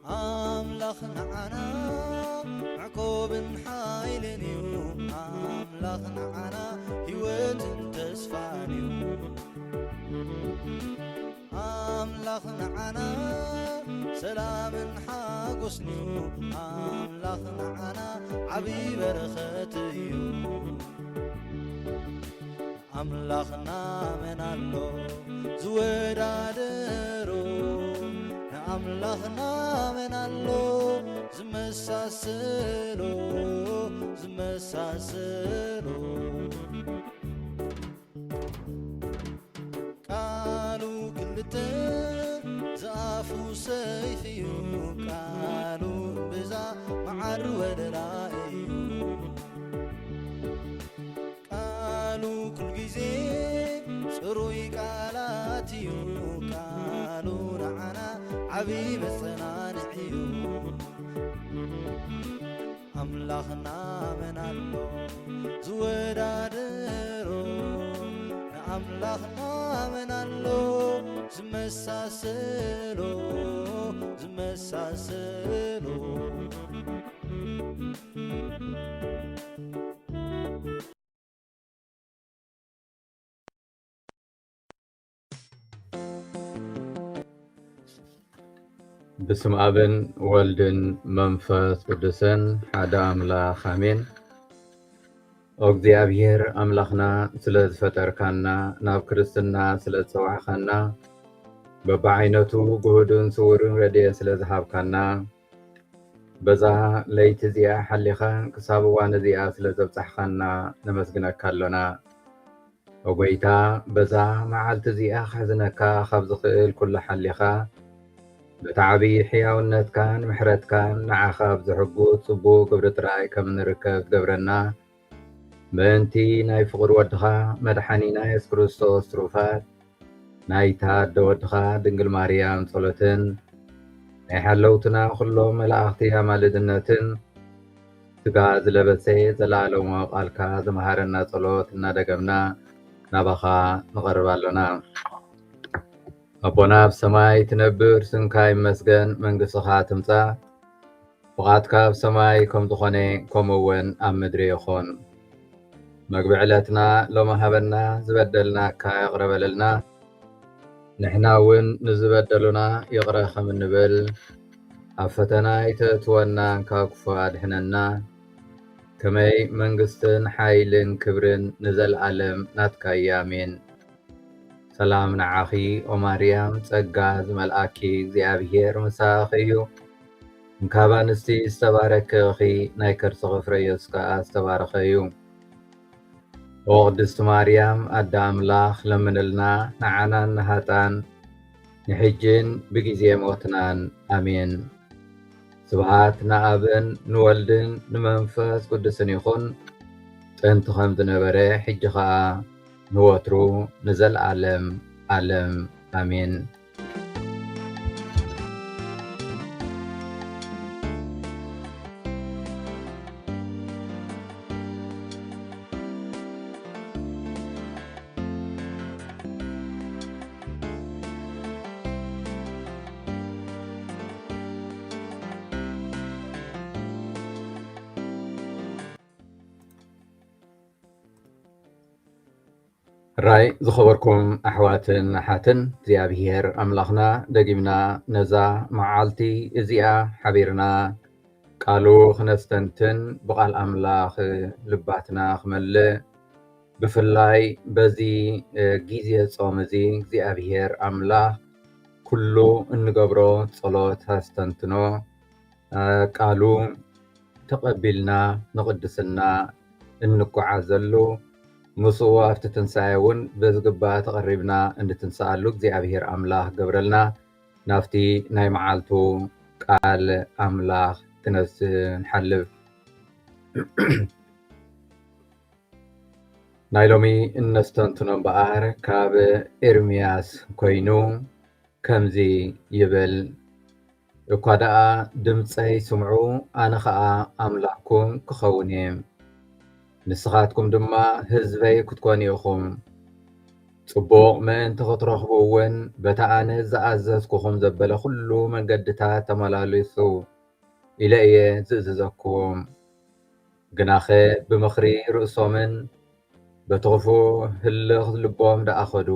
أملاخ نعنا عقوب حايلنيو أملاخ نعنا هيوت تسفانيو أملاخ نعنا سلام حاقسنيو أملاخ نعنا عبي برختيو أملاخنا من الله زودادرو أملاخنا من الله زمساسلو قالوا كلته زافو سيفيو قالوا بزا معر ودرائيو قالوا كل جزي سروي قالاتيو قالوا نعنا عبيب الصنانعيو أملاخنا من الله زودادرو أملاخنا من الله زمساسلو بسم أبن والدن منفس قدسن حدا أملاخ آمين أغزيابير أملاخنا سلز فتركانا ناب كريستنا سلز سواحخانا ببعينتو قهدن سورن ردي سلز حابكانا بزا ليتزيا حليخا كسابوان زيا سلز بصحخانا نمسقنا كالونا وقويتا بزا معال تزيا خزنكا خبزخيل كل حليخا بتعبي حياونت كان محرت كان نعخاب زحقوت صبو قبرت راي كم نركب قبرنا بنتي ناي فقر ودخا مدحاني نايس كريستوس تروفات ناي تاد ودخا دنقل ماريام صلتن ناي حلوتنا خلو ملاختي مالدنتن تقاز لبسي زلالو مقالكا زمهارنا صلوت نادقمنا نبخا نغربالنا أبونا بسماي تنبر سنكاي مسجن من قصخات تمسا فقاتك بسماي كم تخوني كم وين أم مدري يخون مقبعلتنا لو ما هبنا زبدلنا كاي يغرب لنا نحنا وين نزبدلنا يغرخ من نبل أفتنا يتتونا كاكفاد حننا كمي منقستن حايلن كبرن نزل علم ناتكا يامين سلام نعاخي وماريام تسقاز ملآكي زيابير مساخيو مكابانستي استبارك أخي نايكر صغفريسكا استبارخيو وقدست مريم أدام لاخ لمن لنا نعنا نهاتان نحجين بجزي موتنان آمين سبحات نابن نولدن نمنفس قدسن يخون تنتخم دنبري حجخا نوترو نزل عالم آمين راي زخبركم أحواتن حاتن زيابير أملاخنا دقيمنا نزا معالتي إزيا حبيرنا قالوا خنستنتن بقال أملاخ لباتنا خمل بفلاي بزي جيزي صومزي زيابير أملاخ كله انقبرو صلوت هستنتنو قالوا تقبلنا نقدسنا انكو عزلو مسوا افتتنسايون بزقبا تقربنا ان تنسالو እግዚአብሔር አምላክ ገብረልና ናፍቲ ናይ መዓልቱ ቃል አምላክ ትነስ ንሐልፍ ናይ ሎሚ እነስተንትኖ በአር ካብ ኤርምያስ ኮይኑ ከምዚ ይብል እኳ ደኣ ድምፀይ ስምዑ ኣነ ኸኣ ኣምላኽኩም ክኸውን እየ ንስኻትኩም ድማ ህዝበይ ክትኮኑ ኢኹም ጽቡቕ ምእንቲ ክትረኽቡ እውን በታ ኣነ ዝኣዘዝኩኹም ዘበለ ኩሉ መንገድታት ተመላለሱ ኢለ እየ ዝእዝዘክዎም። ግናኸ ብምኽሪ ርእሶምን በቲ ክፉእ ህልኽ ልቦም ደኣኸዱ።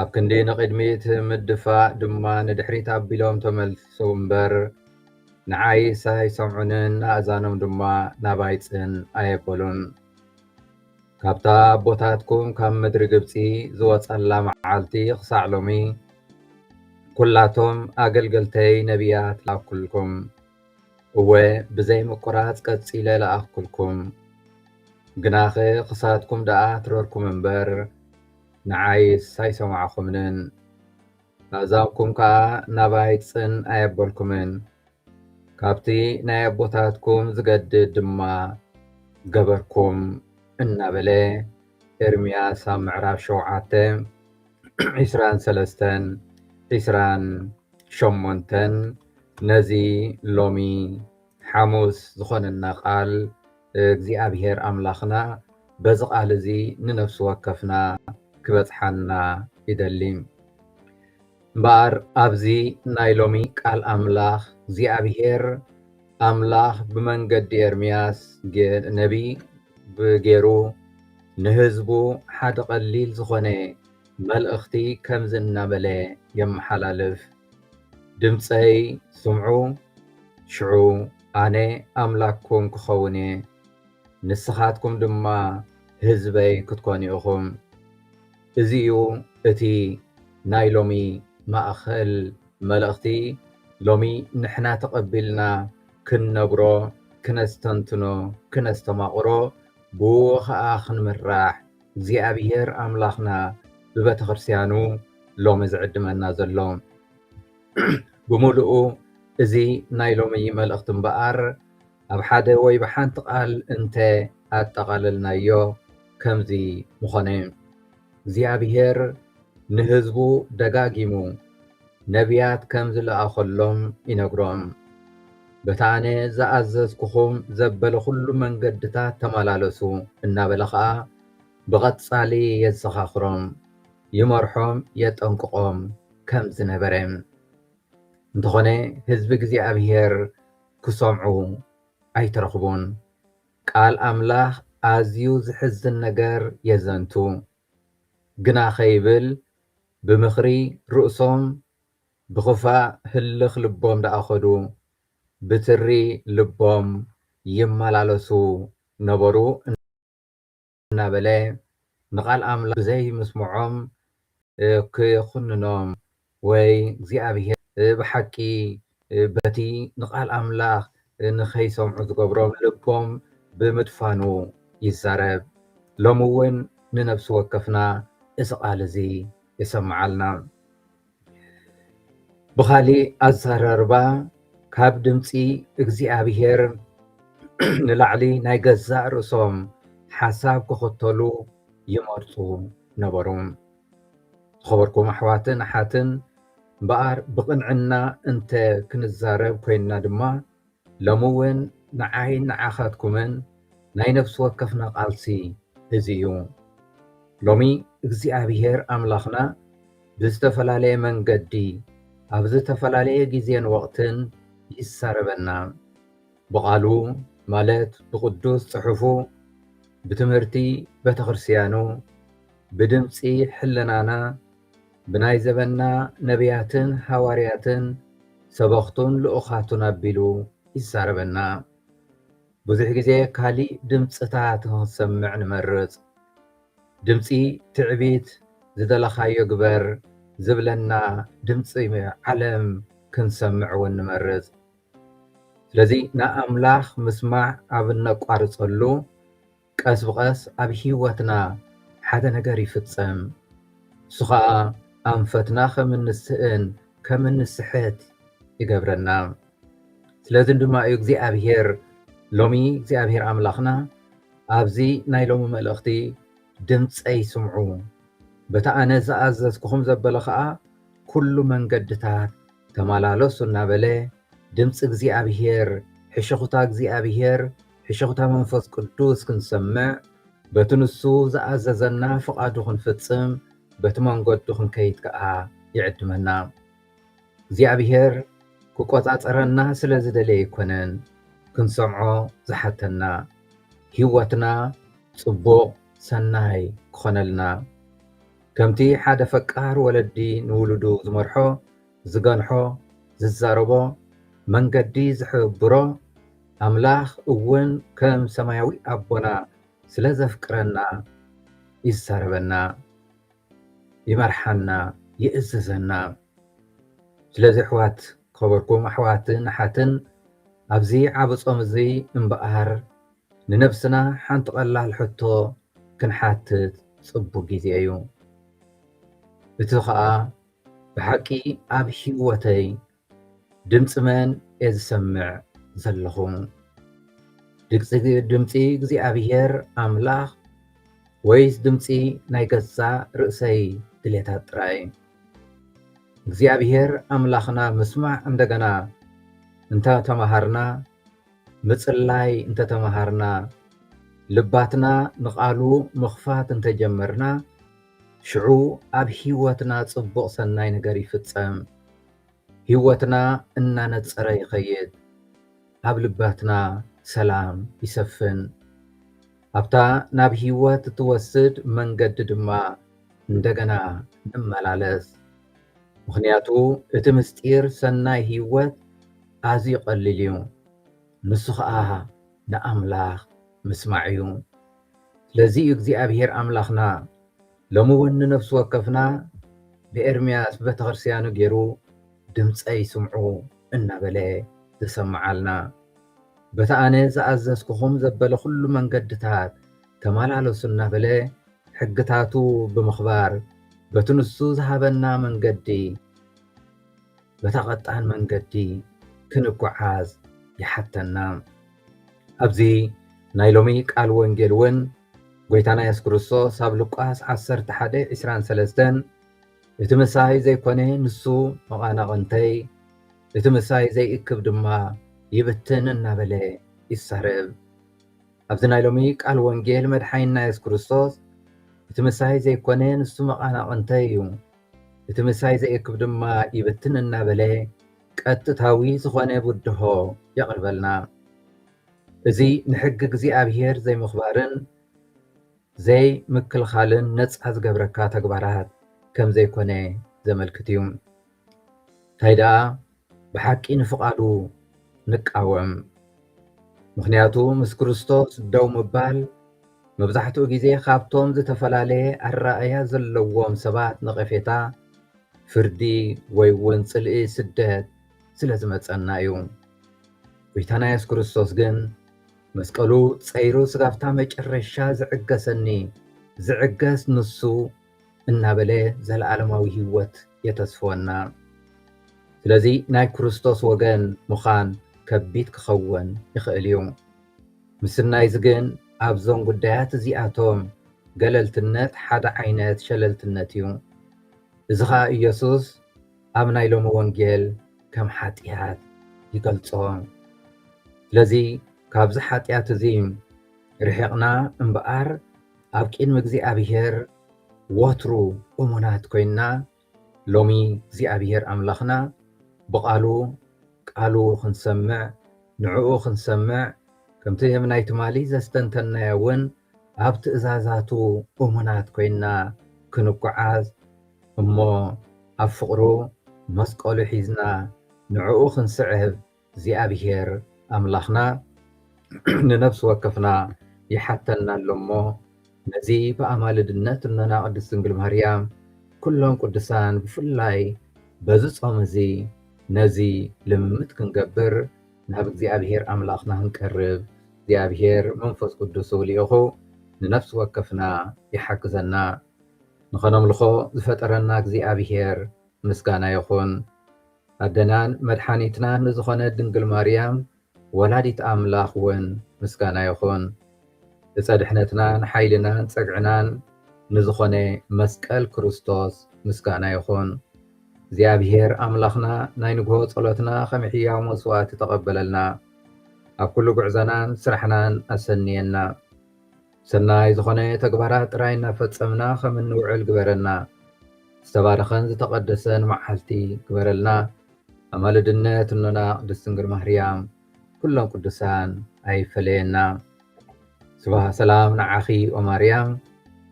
ኣብ ክንዲ ንቕድሚት ምድፋእ ድማ ንድሕሪት ኣቢሎም ተመልሱ እምበር ንዓይ ኣይሰምዑንን ኣእዛኖም ድማ ናባይፅን ኣየበሉን። ካብታ ኣቦታትኩም ካብ ምድሪ ግብፂ ዝወፀላ መዓልቲ ክሳዕ ሎሚ ኩላቶም ኣገልገልተይ ነቢያት ለኣኩልኩም እወ ብዘይ ምቁራፅ ቀፂለ ለኣኩልኩም። ግናኸ ክሳትኩም ደኣ ትረርኩም እምበር ንዓይስ ኣይሰማዕኹምንን። ኣእዛብኩም ከዓ ናባይፅን ኣየበልኩምን። ካብቲ ናይ ኣቦታትኩም ዝገድድ ድማ ገበርኩም እናበለ ኤርምያስ ኣብ ምዕራፍ 7:23-28 ነዚ ሎሚ ሓሙስ ዝኾነና ቃል እግዚኣብሔር ኣምላኽና በዚ ቃል እዚ ንነፍሲ ወከፍና ክበፅሓና ይደሊ። እምበኣር ኣብዚ ናይ ሎሚ ቃል ኣምላኽ እግዚኣብሔር ኣምላኽ ብመንገዲ ኤርምያስ ነቢ ብገይሩ ንህዝቡ ሓደ ቀሊል ዝኾነ መልእኽቲ ከምዚ እናበለ የመሓላልፍ። ድምፀይ ስምዑ፣ ሽዑ ኣነ ኣምላክኩም ክኸውን እየ፣ ንስኻትኩም ድማ ህዝበይ ክትኮኑ ኢኹም። እዚ እዩ እቲ ናይ ሎሚ ማእኸል መልእኽቲ። ሎሚ ንሕና ተቐቢልና ክንነብሮ፣ ክነስተንትኖ፣ ክነስተማቕሮ ብኡ ከዓ ክንምራሕ እግዚኣብሔር ኣምላኽና ብቤተ ክርስቲያኑ ሎሚ ዝዕድመና ዘሎ ብምሉኡ እዚ ናይ ሎሚ መልእኽቲ እምበኣር ኣብ ሓደ ወይ ብሓንቲ ቃል እንተ ኣጠቓለልናዮ ከምዚ ምኾነ እግዚኣብሔር ንህዝቡ ደጋጊሙ ነቢያት ከም ዝለኣኸሎም ይነግሮም። በታ ኣነ ዝኣዘዝኩኹም ዘበለ ኩሉ መንገድታት ተመላለሱ እናበለ ከዓ ብቐጻሊ የዘኻኽሮም፣ ይመርሖም፣ የጠንቅቖም ከም ዝነበረ እንተኾነ ህዝቢ እግዚኣብሔር ክሰምዑ ኣይተረኽቡን። ቃል ኣምላኽ ኣዝዩ ዝሕዝን ነገር የዘንቱ። ግና ኸይብል ብምኽሪ ርእሶም ብኽፋእ ህልኽ ልቦም ደኣኸዱ ብትሪ ልቦም ይመላለሱ ነበሩ እናበለ ንቓል ኣምላኽ ብዘይ ምስምዖም ክኹንኖም ወይ እግዚኣብሔር ብሓቂ በቲ ንቓል ኣምላኽ ንኸይሰምዑ ዝገብሮም ልቦም ብምድፋኑ ይዛረብ። ሎሚ እውን ንነፍሲ ወከፍና እዚ ቃል እዚ ይሰምዓልና። ብኻሊእ ኣዘራርባ ካብ ድምፂ እግዚኣብሔር ንላዕሊ ናይ ገዛእ ርእሶም ሓሳብ ክኽተሉ ይመርፁ ነበሩ። ዝኸበርኩም ኣሕዋትን ኣሓትን እምበኣር ብቕንዕና እንተ ክንዛረብ ኮይንና ድማ ሎሚ እውን ንዓይን ንዓኻትኩምን ናይ ነፍሲ ወከፍና ቃልሲ እዚ እዩ። ሎሚ እግዚኣብሔር ኣምላኽና ብዝተፈላለየ መንገዲ ኣብ ዝተፈላለየ ግዜን ወቕትን ይዛረበና። ብቓሉ ማለት ብቅዱስ ጽሑፉ፣ ብትምህርቲ ቤተ ክርስቲያኑ፣ ብድምፂ ሕልናና፣ ብናይ ዘበና ነቢያትን ሃዋርያትን ሰበኽቱን ልኡኻቱን ኣቢሉ ይዛረበና። ብዙሕ ግዜ ካሊእ ድምፅታት ክንሰምዕ ንመርፅ። ድምፂ ትዕቢት ዝደለኻዮ ግበር ዝብለና ድምፂ ዓለም ክንሰምዕ እውን ንመርፅ። ስለዚ ንኣምላኽ ምስማዕ ኣብ እነቋርፀሉ ቀስ ብቐስ ኣብ ሂወትና ሓደ ነገር ይፍፀም። እሱ ከዓ ኣንፈትና ከም እንስእን ከም እንስሕት ይገብረና። ስለዚ ድማ እዩ እግዚኣብሔር ሎሚ እግዚኣብሔር ኣምላኽና ኣብዚ ናይ ሎሚ መልእኽቲ ድምፀይ ስምዑ፣ በታ ኣነ ዝኣዘዝኩኹም ዘበለ ከዓ ኩሉ መንገድታት ተመላለሱ እናበለ ድምፂ እግዚኣብሔር፣ ሕሽኽታ እግዚኣብሔር፣ ሕሽኽታ መንፈስ ቅዱስ ክንሰምዕ በትንሱ ዝኣዘዘና ፍቓዱ ክንፍጽም በቲ መንገዱ ክንከይድ ከዓ ይዕድመና። እግዚኣብሔር ክቆጻጸረና ስለ ዝደለየ ኣይኮነን ክንሰምዖ ዝሓተና ህይወትና ጽቡቕ ሰናይ ክኾነልና ከምቲ ሓደ ፈቃር ወለዲ ንውሉዱ ዝመርሖ ዝገንሖ ዝዛረቦ መንገዲ ዝሕብሮ ኣምላኽ እውን ከም ሰማያዊ ኣቦና ስለ ዘፍቅረና ይዛረበና ይመርሓና ይእዝዘና። ስለዚ ኣሕዋት ከበርኩም ኣሕዋትን ኣሓትን ኣብዚ ዓብ ጾም እዚ እምበኣር ንነብስና ሓንቲ ቀላል ሕቶ ክንሓትት ጽቡቕ ግዜ እዩ። እቲ ከዓ ብሓቂ ኣብ ህይወተይ ድምፂ መን እየ ዝሰምዕ ዘለኹ? ድምፂ እግዚኣብሔር ኣምላኽ ወይስ ድምፂ ናይ ገዛ ርእሰይ ድሌታት ጥራይ? እግዚኣብሔር ኣምላኽና ምስማዕ እንደገና እንተተማሃርና ምጽላይ እንተተማሃርና ልባትና ንቓሉ ምኽፋት እንተጀመርና ሽዑ ኣብ ህይወትና ጽቡቕ ሰናይ ነገር ይፍጸም። ህይወትና እናነጸረ ይኸይድ። ኣብ ልባትና ሰላም ይሰፍን። ኣብታ ናብ ህይወት እትወስድ መንገዲ ድማ እንደገና ንመላለስ። ምኽንያቱ እቲ ምስጢር ሰናይ ህይወት ኣዝዩ ቀሊል እዩ። ንሱ ከዓ ንኣምላኽ ምስማዕ እዩ። ስለዚ እግዚኣብሔር ኣምላኽና ሎሚ እውን ንነፍሲ ወከፍና ብኤርምያስ ቤተክርስትያኑ ገይሩ ድምፀይ ስምዑ እናበለ ዝሰምዓልና በታ ኣነ ዝኣዘዝኩኹም ዘበለ ኩሉ መንገድታት ተመላለሱ እናበለ ሕግታቱ ብምኽባር በቲ ንሱ ዝሃበና መንገዲ በታ ቀጣን መንገዲ ክንጓዓዝ ይሓተና። ኣብዚ ናይ ሎሚ ቃል ወንጌል እውን ጎይታና ኢየሱስ ክርስቶስ ኣብ ሉቃስ 11:23 እቲ ምሳይ ዘይኮነ ንሱ መቓናቕንተይ እቲ ምሳይ ዘይእክብ ድማ ይብትን እናበለ ይዛረብ። ኣብዚ ናይ ሎሚ ቃል ወንጌል መድሓኒና ኢየሱስ ክርስቶስ እቲ ምሳይ ዘይኮነ ንሱ መቓናቕንተይ እዩ እቲ ምሳይ ዘይእክብ ድማ ይብትን እናበለ ቀጥታዊ ዝኾነ ብድሆ የቕርበልና። እዚ ንሕጊ እግዚኣብሔር ዘይምኽባርን ዘይ ምክልኻልን ነፃ ዝገብረካ ተግባራት ከም ዘይኮነ ዘመልክት እዩ። እንታይ ደኣ ብሓቂ ንፍቓዱ ንቃወም። ምክንያቱ ምስ ክርስቶስ ደው ምባል መብዛሕትኡ ግዜ ካብቶም ዝተፈላለየ ኣረኣእያ ዘለዎም ሰባት ነቐፌታ፣ ፍርዲ ወይ እውን ጽልኢ ስደት ስለ ዝመፀና እዩ። ጎይታና ኢየሱስ ክርስቶስ ግን መስቀሉ ፀይሩ ስጋፍታ መጨረሻ ዝዕገሰኒ ዝዕገስ ንሱ እናበለ ዘለዓለማዊ ህይወት የተስፈወና። ስለዚ ናይ ክርስቶስ ወገን ምዃን ከቢድ ክኸውን ይኽእል እዩ። ምስናይዚ ግን ኣብዞም ጉዳያት እዚኣቶም ገለልትነት ሓደ ዓይነት ሸለልትነት እዩ። እዚ ከዓ ኢየሱስ ኣብ ናይ ሎሚ ወንጌል ከም ሓጢያት ይገልጾ። ስለዚ ካብዚ ሓጢያት እዚ ርሒቕና እምበኣር ኣብ ቅድሚ እግዚኣብሔር ወትሩ እሙናት ኮይንና ሎሚ እግዚኣብሔር ኣምላኽና ብቓሉ ቃሉ ክንሰምዕ ንዕኡ ክንሰምዕ ከምቲ የምናይ ትማሊ ዘስተንተናዮ እውን ኣብ ትእዛዛቱ እሙናት ኮይንና ክንጓዓዝ እሞ ኣብ ፍቕሩ መስቀሉ ሒዝና ንዕኡ ክንስዕብ እግዚኣብሔር ኣምላኽና ንነፍሲ ወከፍና ይሓተና ኣሎ እሞ ነዚ ብኣማልድነት እኖና ቅድስት ድንግል ማርያም ኩሎም ቅዱሳን ብፍላይ በዚ ጾም እዚ ነዚ ልምምድ ክንገብር ናብ እግዚኣብሔር ኣምላኽና ክንቀርብ እግዚኣብሔር መንፈስ ቅዱስ ውልኢኹ ንነፍሲ ወከፍና ይሓግዘና። ንኸነምልኾ ዝፈጠረና እግዚኣብሔር ምስጋና ይኹን። ኣደናን መድሓኒትናን ንዝኾነ ድንግል ማርያም ወላዲት ኣምላኽ እውን ምስጋና ይኹን። እፀድሕነትናን ሓይልናን ፀግዕናን ንዝኾነ መስቀል ክርስቶስ ምስጋና ይኹን። እግዚኣብሔር ኣምላኽና ናይ ንግሆ ጸሎትና ከም ሕያው መስዋዕቲ ተቐበለልና። ኣብ ኩሉ ጉዕዞናን ስራሕናን ኣሰንየና። ሰናይ ዝኾነ ተግባራት ጥራይ እናፈጸምና ከም እንውዕል ግበረና። ዝተባረኸን ዝተቐደሰን መዓልቲ ግበረልና። ኣማልድነት እኖና ቅድስት ድንግል ማርያም ኩሎም ቅዱሳን ኣይፈለየና። ስብሐ ሰላም ንዓኺ ኦ ማርያም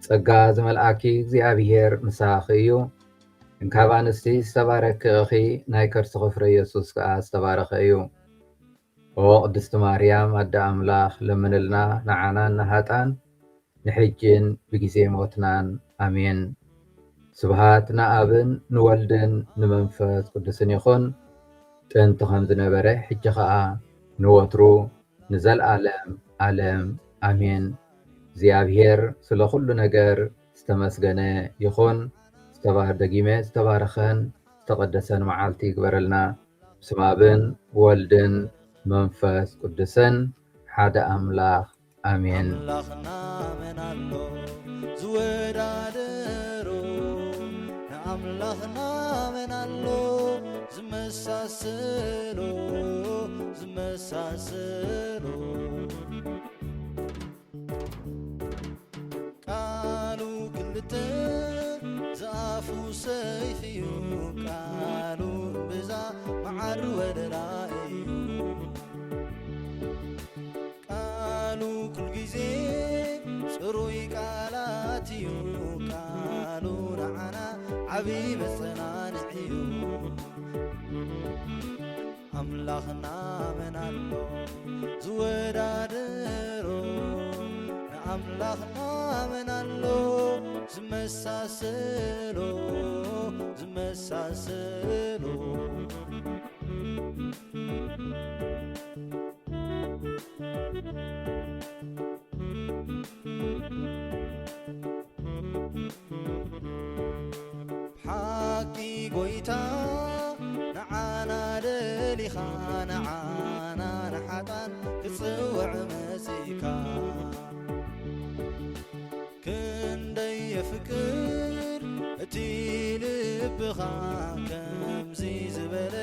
ጸጋ ዝመልአኪ እግዚኣብሔር ምሳኺ እዩ። እንካብ ኣንስቲ ዝተባረኪ ኢኺ ናይ ከርስኺ ፍረ ኢየሱስ ከዓ ዝተባረኸ እዩ። ኦ ቅድስቲ ማርያም ኣደ ኣምላኽ ለምንልና ንዓናን ንሃጣን ንሕጅን ብግዜ ሞትናን ኣሜን። ስብሃት ንኣብን ንወልድን ንመንፈስ ቅዱስን ይኹን ጥንቲ ከም ዝነበረ ሕጂ ከዓ ንወትሩ ንዘለዓለም ዓለም ኣሜን። እግዚኣብሔር ስለ ኩሉ ነገር ዝተመስገነ ይኹን። ደጊመ ዝተባረኸን ዝተቐደሰን መዓልቲ ይግበረልና። ብስመ ኣብን ወልድን መንፈስ ቅዱስን ሓደ ኣምላኽ ኣሜን። ኣምላኽና መናሎ ዝወዳደሮ ንኣምላኽና መናሎ ዝመሳሰሎ ቃሉ ክልተ ዝኣፉ ሰይፍ እዩ ቃሉ ብዛ መዓር ወደራ እዩ ቃሉ ኩል ጊዜ ጽሩይ ቃላት እዩ ቃሉ ንዓና ዓብይ መጸናንዕ እዩ ኣምላኽና መናሎ ዝወዳደሮ ንኣምላኽና መናሎ ዝመሳሰሎ ሓቂ ጎይታ ንዓና ደሊኻ ንዓና ንሓጣን ክጽውዕ መጺካ ክንደይ የፍቅር እቲ ልብኻ ከምዚ ዝበለ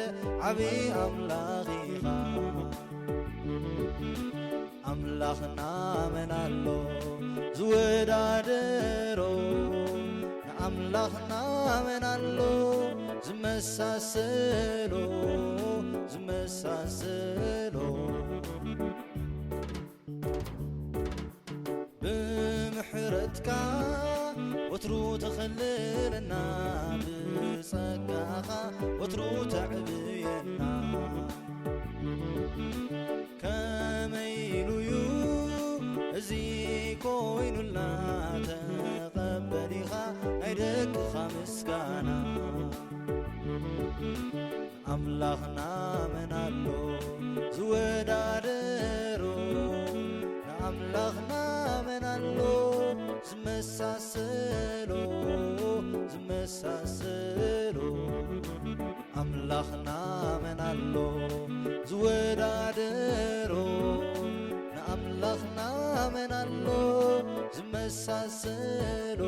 ዓብይ ኣምላኽ ኢኻ ኣምላኽና መናሎ ዝወዳደሮ ንኣምላኽና መናሎ ዝመሳሰሎ ብምሕረትካ ወትሩ ተኸልለና ብጸጋኻ ወትሩ ተዕብየና ከመይ ኢሉዩ እዚ ኮይኑልና ተቐበሊኻ ናይ ደቅኻ ምስጋና ኣምላኽና መናሎ ዝወዳደሮ ንኣምላኽና መናሎ ዝመሳሰሎ ኣምላኽና መናሎ ዝወዳደሮ ንኣምላኽና መናሎ ዝመሳሰሎ